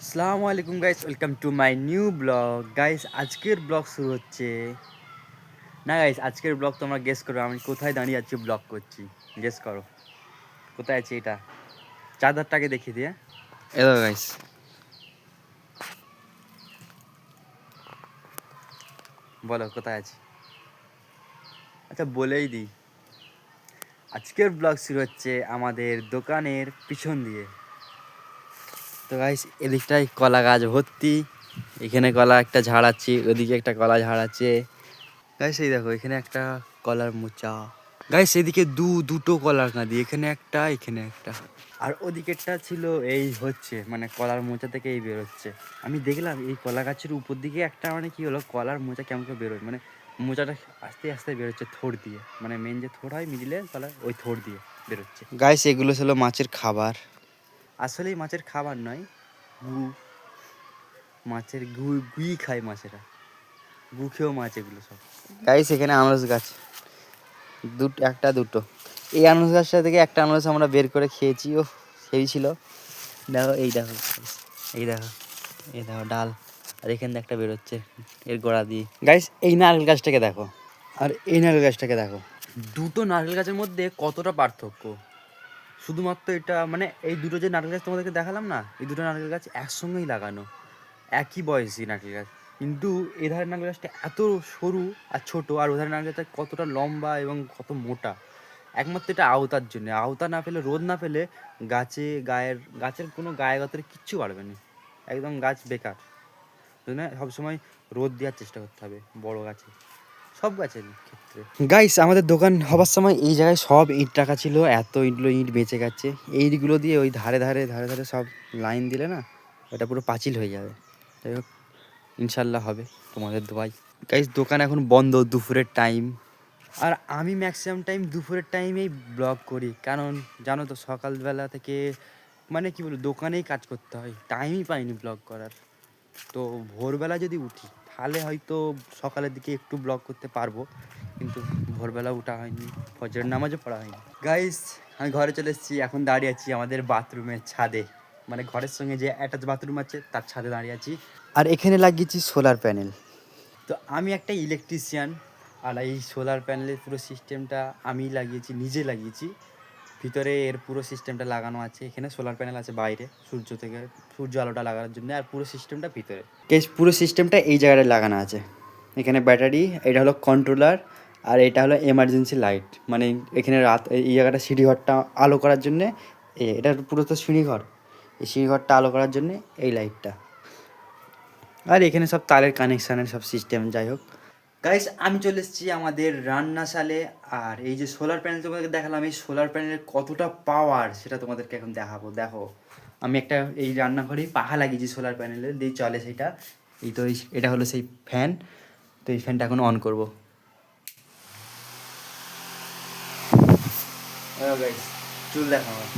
আসসালামু আলাইকুম guys, welcome to my new blog. Guys আজকের ব্লগ শুরু হচ্ছে না। গাইস আজকের ব্লগ তোমরা গেস করো আমি কোথায় দাঁড়িয়ে আছি ব্লগ করছি। গেস করো কোথায় আছে এটা। চাদরটাকে দেখিয়ে দিয়ে এলো গাইস, বলো কোথায় আছি। আচ্ছা বলেই দিই, আজকের ব্লগ শুরু হচ্ছে আমাদের দোকানের পিছন দিয়ে। তো গাইস এদিকটায় কলা গাছ ভর্তি, এখানে কলা একটা ঝাড় আছে, ওদিকে একটা কলা ঝাড় আছে। গাইস এই দেখো এখানে একটা কলার মোচা। গাইস এদিকে দুটো কলার কাঁদি, এখানে একটা এখানে একটা। আর ওদিকেরটা ছিল এই হচ্ছে মানে কলার মোচা থেকে এই বেরোচ্ছে। আমি দেখলাম এই কলা গাছের উপর দিকে একটা মানে কি হলো কলার মোচা কেমন করে বেরোয়, মানে মোচাটা আস্তে আস্তে বেরোচ্ছে থোড় দিয়ে, মানে মেন যে থোড় হয় মিডিলে কলার ওই থোড় দিয়ে বেরোচ্ছে। গাইস এগুলো ছিল মাছের খাবার। আসলেই মাছের খাবার নয়, গু, মাছের গুই খায় মাছেরা, গু খেয়েও মাছ এগুলো সব। গাইস এখানে আনারস গাছ দুটো। এই আনারস গাছটা থেকে একটা আনারস আমরা বের করে খেয়েছি, ও সেই ছিল। দেখো এই দেখো, এই দেখো, এই দেখো ডাল, আর এখান থেকে একটা বেরোচ্ছে এর গোড়া দিয়ে। গাইস এই নারকেল গাছটাকে দেখো, আর এই নারকেল গাছটাকে দেখো, দুটো নারকেল গাছের মধ্যে কতটা পার্থক্য। শুধুমাত্র এটা মানে এই দুটো যে নারকেল গাছ তোমাদেরকে দেখালাম না, এই দুটো নারকেল গাছ একসঙ্গেই লাগানো, একই বয়সী নারকেল গাছ। কিন্তু এধারের নারকেল গাছটা এত সরু আর ছোট, আর ওধারের নারকেল গাছটা কতটা লম্বা এবং কত মোটা। একমাত্র এটা আওতার জন্য, আওতা না পেলে, রোদ না পেলে গাছের কোনো গায়ে গতরে কিচ্ছু বাড়বে না, একদম গাছ বেকার। জন্য সবসময় রোদ দেওয়ার চেষ্টা করতে হবে বড় গাছে, সব গাছের ক্ষেত্রে। গাইস আমাদের দোকান হবার সময় এই জায়গায় সব ইট রাখা ছিল, এত ইট বেঁচে গেছে। এই ইটগুলো দিয়ে ওই ধারে ধারে ধারে ধারে সব লাইন দিলে না ওটা পুরো পাঁচিল হয়ে যাবে। যাই হোক ইনশাল্লাহ হবে তোমাদের দোয়াই। গাইস দোকান এখন বন্ধ, দুপুরের টাইম। আর আমি ম্যাক্সিমাম টাইম দুপুরের টাইমেই ব্লগ করি, কারণ জানো তো সকালবেলা থেকে মানে কি বলবো দোকানেই কাজ করতে হয়, টাইমই পাইনি ব্লগ করার। তো ভোরবেলা যদি উঠি তাহলে হয়তো সকালের দিকে একটু ব্লগ করতে পারবো, কিন্তু ভোরবেলা ওঠা হয়নি, ফজরের নামাজও পড়া হয়নি। গাইস আমি ঘরে চলে এসেছি, এখন দাঁড়িয়ে আছি আমাদের বাথরুমের ছাদে, মানে ঘরের সঙ্গে যে অ্যাটাচ বাথরুম আছে তার ছাদে দাঁড়িয়ে আছি। আর এখানে লাগিয়েছি সোলার প্যানেল। তো আমি একটা ইলেকট্রিশিয়ান, আর এই সোলার প্যানেলের পুরো সিস্টেমটা আমি লাগিয়েছি, নিজে লাগিয়েছি। ভিতরে এর পুরো সিস্টেমটা লাগানো আছে, এখানে সোলার প্যানেল আছে বাইরে সূর্য আলোটা লাগানোর জন্য, আর পুরো সিস্টেমটা ভিতরে। পুরো সিস্টেমটা এই জায়গাটায় লাগানো আছে। এখানে ব্যাটারি, এটা হলো কন্ট্রোলার, আর এটা হলো এমার্জেন্সি লাইট, মানে এখানে রাত এই জায়গাটা সিঁড়িঘরটা আলো করার জন্যে। এটা পুরো তো সিঁড়িঘর, এই সিঁড়িঘরটা আলো করার জন্যে এই লাইটটা। আর এখানে সব তারের কানেকশানের সব সিস্টেম। যাই হোক গাইস আমি চলে এসেছি আমাদের রান্নাশালে। আর এই যে সোলার প্যানেল তোমাদেরকে দেখালাম, এই সোলার প্যানেলের কতটা পাওয়ার সেটা তোমাদেরকে এখন দেখাবো। দেখো আমি একটা এই রান্নাঘরেই পাখা লাগিয়েছি সোলার প্যানেলের দিয়ে চলে সেইটা। এই তো এটা হলো সেই ফ্যান। তো এই ফ্যানটা এখন অন করবো। গাইস চুল দেখো আমার,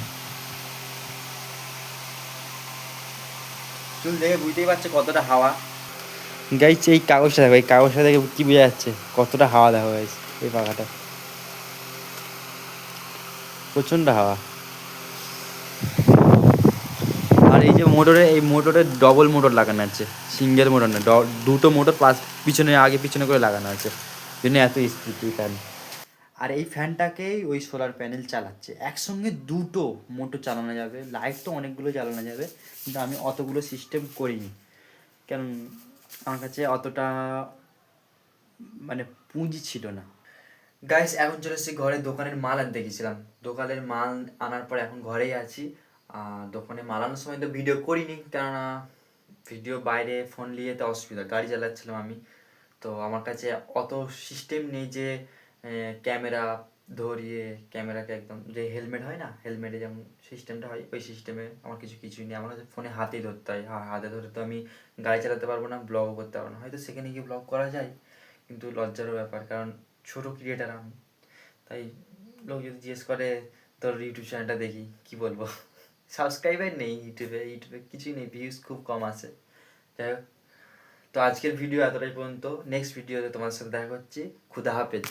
চুল দেখে বুঝতেই পারছো কতটা হাওয়া। গাইস এই কাগজটা দেখো, এই কাগজটা দেখে কী বোঝা যাচ্ছে কতটা হাওয়া দেখো গাইস। এই পাখাটা প্রচণ্ড হাওয়া। আর এই যে মোটরে ডবল মোটর লাগানো আছে, সিঙ্গেল মোটর না, দুটো মোটর পিছনে আগে পিছনে করে লাগানো আছে, জন্য এত স্পিড ফ্যান। আর এই ফ্যানটাকেই ওই সোলার প্যানেল চালাচ্ছে, একসঙ্গে দুটো মোটর চালানো যাবে, লাইট তো অনেকগুলো চালানো যাবে, কিন্তু আমি অতগুলো সিস্টেম করিনি, কারণ আমার কাছে অতটা মানে পুঁজি ছিল না। গাইস এখন চলে এসেছি ঘরে, দোকানের মাল আনতে গেছিলাম, দোকানের মাল আনার পর এখন ঘরেই আছি। দোকানে মাল আনার সময় তো ভিডিও করিনি, কেননা ভিডিও বাইরে ফোন নিয়ে তো অসুবিধা, গাড়ি চালাচ্ছিলাম আমি। তো আমার কাছে অত সিস্টেম নেই যে ক্যামেরা ধরিয়ে ক্যামেরাকে একদম, যে হেলমেট হয় না, হেলমেটে যেমন সিস্টেমটা হয় ওই সিস্টেমে আমার কিছুই নেই। আমার কাছে ফোনে হাতেই ধরতে হয়, হাতে ধরে তো আমি গাড়ি চালাতে পারবো না, ব্লগও করতে পারবো না। হয়তো সেখানে গিয়ে ব্লগ করা যায়, কিন্তু লজ্জারও ব্যাপার, কারণ ছোটো ক্রিয়েটার আমি। তাই লোক যদি জিজ্ঞেস করে তোর ইউটিউব চ্যানেলটা দেখি, কি বলবো? সাবস্ক্রাইবার নেই ইউটিউবে কিছুই নেই, ভিউজ খুব কম আছে। যাই হোক, তো আজকের ভিডিও এতটাই পর্যন্ত, নেক্সট ভিডিওতে তোমার সাথে দেখা হচ্ছে। খুদা হাফেজ।